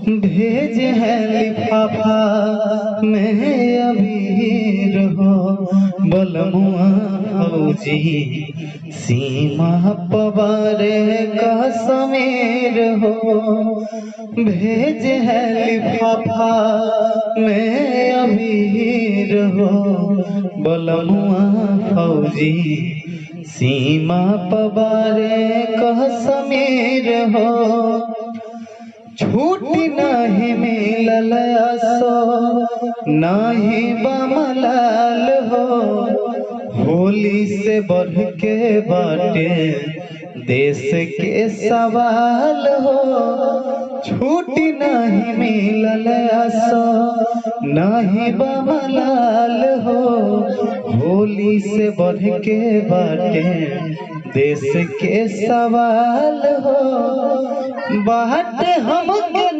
भेज है लिफाफा में अबीर हो बलमुआ फौजी सीमा पवारे का समीर हो। भेज है लिफाफा में अबीर हो बलमुआ फौजी सीमा पवारे का समीर हो। छूटी नहीं मिलल असो नहीं बमलाल हो होली से बढ़ के बाटे देश के सवाल हो। छूटी नहीं मिलल असो नहीं बमलाल हो होली से बढ़ के बाटे देश के सवाल हो। बात हमके